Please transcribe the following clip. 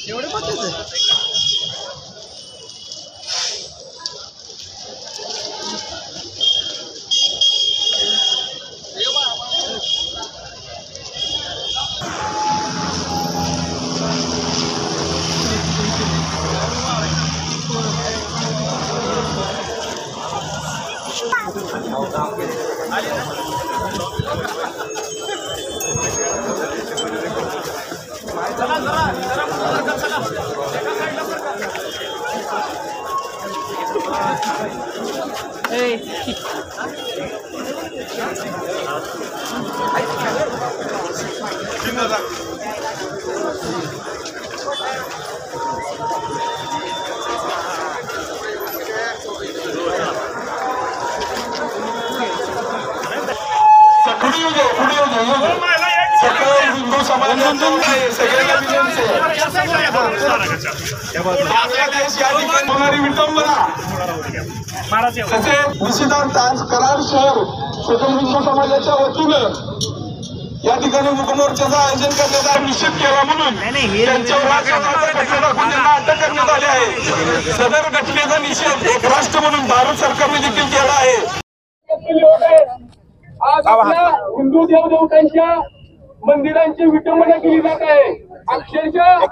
एवढे पत्ते हिंदू समाजाचा सगळ्या विटंबना निशिकांत आज कराड शहर सकल हिंदू समाजाच्या वतीनं या ठिकाणी मुकमोर्चाचं आयोजन करण्याचा निश्चित केला म्हणून त्यांच्यावर घटना दाखवून त्यांना अटक करण्यात आली आहे। सदर घटनेचा निषेध एक राष्ट्र म्हणून भारत सरकारने देखील केला आहे। आज आपल्या हिंदू देवदेवतांच्या मंदिरांची विटंबना केली जात आहे। अक्षरशः